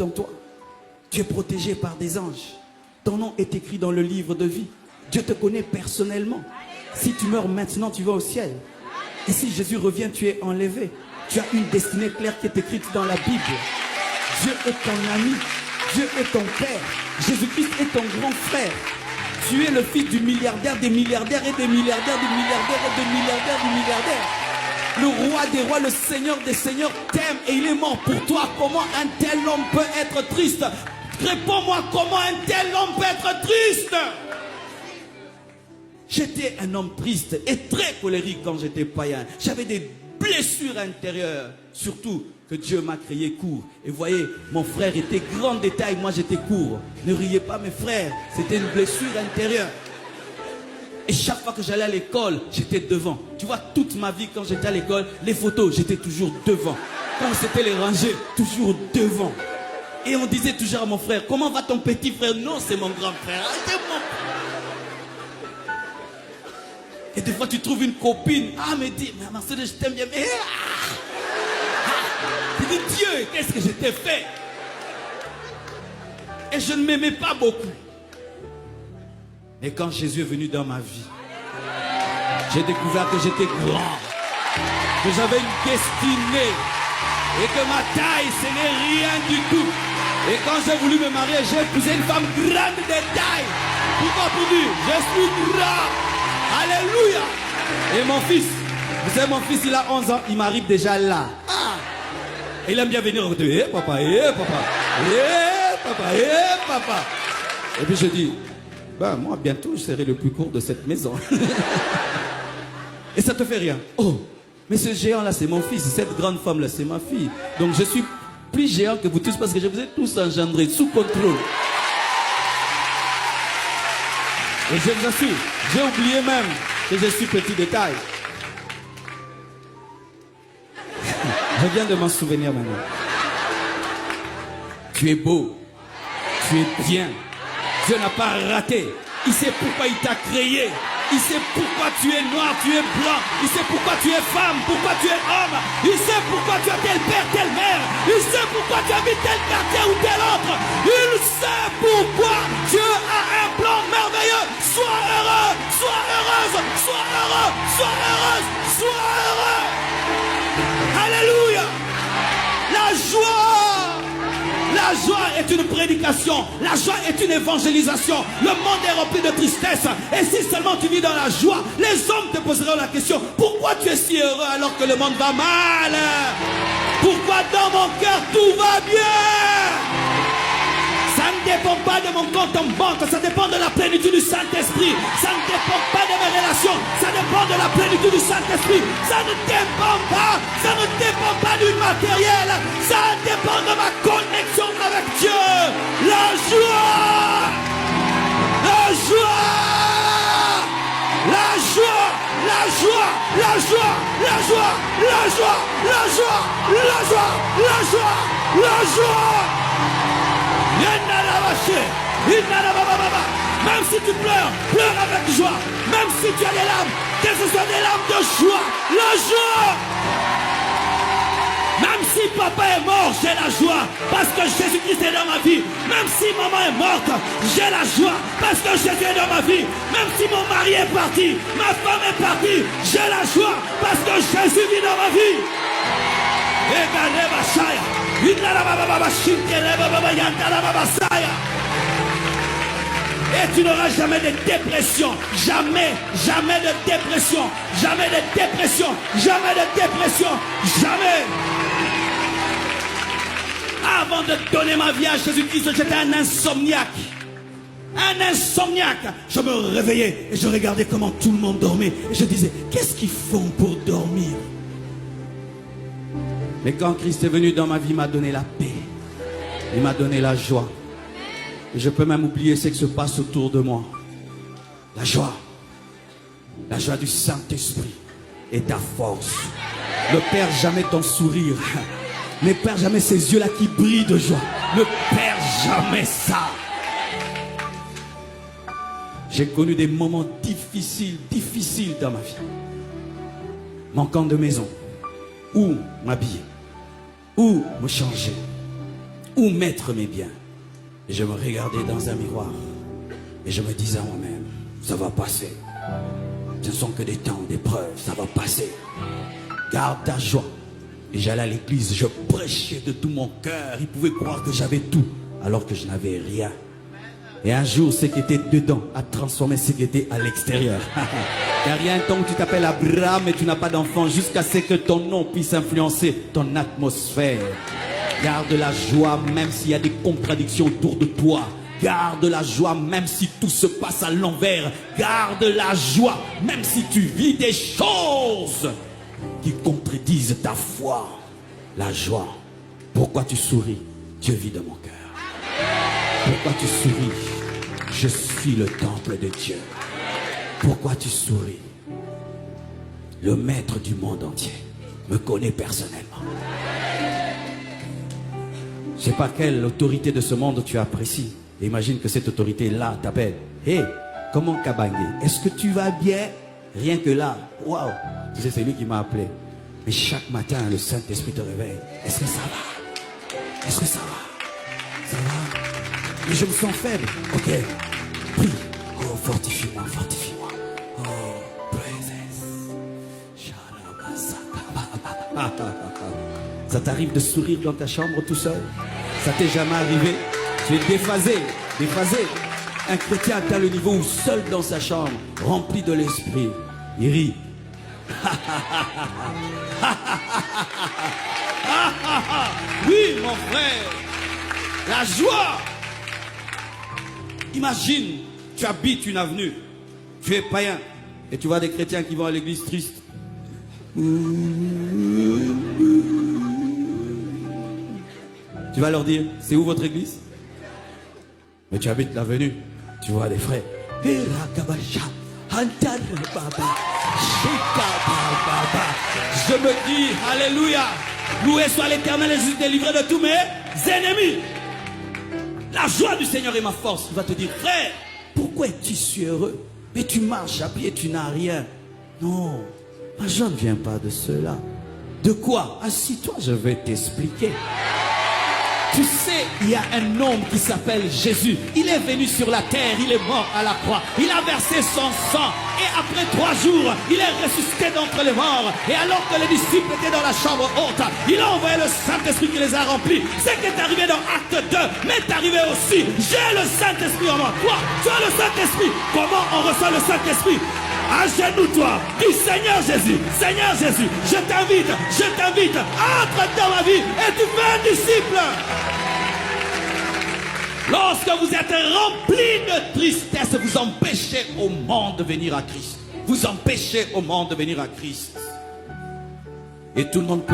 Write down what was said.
en toi. Tu es protégé par des anges. Ton nom est écrit dans le livre de vie. Dieu te connaît personnellement. Si tu meurs maintenant, tu vas au ciel. Et si Jésus revient, tu es enlevé. Tu as une destinée claire qui est écrite dans la Bible. Dieu est ton ami. Dieu est ton père. Jésus-Christ est ton grand frère. Tu es le fils du milliardaire, des milliardaires et des milliardaires, du milliardaire et des milliardaires, du milliardaire. Le roi des rois, le seigneur des seigneurs t'aime et il est mort pour toi. Comment un tel homme peut être triste? Réponds-moi, comment un tel homme peut être triste? J'étais un homme triste et très colérique quand j'étais païen. J'avais des blessures intérieures. Surtout que Dieu m'a créé court. Et voyez, mon frère était grand de taille, moi j'étais court. Ne riez pas mes frères, c'était une blessure intérieure. Et chaque fois que j'allais à l'école, j'étais devant. Tu vois, toute ma vie quand j'étais à l'école, les photos, j'étais toujours devant. Quand c'était les rangées, toujours devant. Et on disait toujours à mon frère, comment va ton petit frère? Non, c'est mon grand frère. Ah, c'est mon... Et des fois tu trouves une copine. Ah, mais dis, mais Marcel, je t'aime bien. Mais... Tu dis, Dieu, qu'est-ce que je t'ai fait? Et je ne m'aimais pas beaucoup. Et quand Jésus est venu dans ma vie, j'ai découvert que j'étais grand, que j'avais une destinée et que ma taille, ce n'est rien du tout. Et quand j'ai voulu me marier, j'ai épousé une femme grande de taille. Pourquoi? Pour dire, je suis grand. Alléluia. Et mon fils, vous savez, mon fils, il a 11 ans, il m'arrive déjà là. Ah. Et il aime bien venir au côté. Papa, papa, papa, papa. Et puis je dis, ben moi bientôt je serai le plus court de cette maison. Et ça te fait rien. Oh, mais ce géant là c'est mon fils, cette grande femme là c'est ma fille. Donc je suis plus géant que vous tous parce que je vous ai tous engendrés sous contrôle. Et je vous assure, j'ai oublié même que je suis petit de taille. Je viens de m'en souvenir maintenant. Tu es beau, tu es bien. Dieu n'a pas raté. Il sait pourquoi il t'a créé. Il sait pourquoi tu es noir, tu es blanc. Il sait pourquoi tu es femme, pourquoi tu es homme. Il sait pourquoi tu as tel père, telle mère. Il sait pourquoi tu habites tel quartier ou tel autre. Il sait pourquoi Dieu a un plan merveilleux. Sois heureux, sois heureuse, sois heureux, sois heureuse, sois heureux. Alléluia. La joie. La joie est une prédication. La joie est une évangélisation. Le monde est rempli de tristesse. Et si seulement tu vis dans la joie, les hommes te poseront la question, pourquoi tu es si heureux alors que le monde va mal? Pourquoi dans mon cœur tout va bien? Ça ne dépend pas de mon compte en banque, ça dépend de la plénitude du Saint-Esprit. Ça ne dépend pas de mes relations, ça dépend de la plénitude du Saint-Esprit. Ça ne dépend pas du matériel, ça dépend de ma connexion avec Dieu. La joie, la joie, la joie, la joie, la joie, la joie, la joie, la joie, la joie, la joie, la joie. Même si tu pleures, pleure avec joie. Même si tu as des larmes, que ce soit des larmes de joie, la joie. Même si papa est mort, j'ai la joie parce que Jésus-Christ est dans ma vie. Même si maman est morte, j'ai la joie parce que Jésus est dans ma vie. Même si mon mari est parti, ma femme est partie, j'ai la joie parce que Jésus vit dans ma vie. Et tu n'auras jamais de dépression. Jamais, jamais de dépression. Jamais de dépression. Jamais de dépression. Jamais. Avant de donner ma vie à Jésus-Christ, j'étais un insomniaque. Un insomniaque. Je me réveillais et je regardais comment tout le monde dormait. Et je disais, qu'est-ce qu'ils font pour dormir? Mais quand Christ est venu dans ma vie, il m'a donné la paix. Il m'a donné la joie. Et je peux même oublier ce qui se passe autour de moi. La joie. La joie du Saint-Esprit est ta force. Ne perds jamais ton sourire. Ne perds jamais ces yeux-là qui brillent de joie. Ne perds jamais ça. J'ai connu des moments difficiles dans ma vie. Manquant de maison. Où m'habiller? Où me changer? Où mettre mes biens? Et je me regardais dans un miroir. Et je me disais à moi-même, ça va passer. Ce ne sont que des temps d'épreuve, ça va passer. Garde ta joie. Et j'allais à l'église, je prêchais de tout mon cœur. Ils pouvaient croire que j'avais tout, alors que je n'avais rien. Et un jour, ce qui était dedans a transformé ce qui était à l'extérieur. Car il y a un temps où tu t'appelles Abraham et tu n'as pas d'enfant, jusqu'à ce que ton nom puisse influencer ton atmosphère. Garde la joie même s'il y a des contradictions autour de toi. Garde la joie même si tout se passe à l'envers. Garde la joie même si tu vis des choses qui contredisent ta foi. La joie. Pourquoi tu souris? Dieu vit dans mon cœur. Pourquoi tu souris? Je suis le temple de Dieu. Pourquoi tu souris? Le maître du monde entier me connaît personnellement. Je ne sais pas quelle autorité de ce monde tu apprécies. Imagine que cette autorité-là t'appelle. Hé, comment Kabangé? Est-ce que tu vas bien? Rien que là, waouh! Tu sais, c'est lui qui m'a appelé. Mais chaque matin, le Saint-Esprit te réveille. Est-ce que ça va? Est-ce que ça va? Ça va? Mais je me sens faible. Ok, prie. Oh, fortifie-moi, fortifie-moi. Oh, présence. Ça t'arrive de sourire dans ta chambre tout seul? Ça t'est jamais arrivé? Tu es déphasé, déphasé. Un chrétien atteint le niveau où seul dans sa chambre, rempli de l'esprit, il rit. Oui, mon frère, la joie. Imagine, tu habites une avenue, tu es païen, et tu vois des chrétiens qui vont à l'église tristes. Tu vas leur dire, c'est où votre église? Mais tu habites l'avenue, tu vois des frères. Je me dis, alléluia, loué soit l'Éternel et je suis délivré de tous mes ennemis. La joie du Seigneur est ma force. Il va te dire, frère, pourquoi es-tu si heureux? Mais tu marches à pied, tu n'as rien. Non, ma joie ne vient pas de cela. De quoi? Assis-toi, je vais t'expliquer. Tu sais, il y a un homme qui s'appelle Jésus. Il est venu sur la terre, il est mort à la croix. Il a versé son sang. Et après 3 jours, il est ressuscité d'entre les morts. Et alors que les disciples étaient dans la chambre haute, il a envoyé le Saint-Esprit qui les a remplis. Ce qui est arrivé dans Acte 2 m'est arrivé aussi. J'ai le Saint-Esprit en moi. Toi, tu as le Saint-Esprit. Comment on reçoit le Saint-Esprit? Agenouille-toi, dis Seigneur Jésus, je t'invite, entre dans ma vie et tu fais un disciple. Lorsque vous êtes rempli de tristesse, vous empêchez au monde de venir à Christ. Vous empêchez au monde de venir à Christ. Et tout le monde peut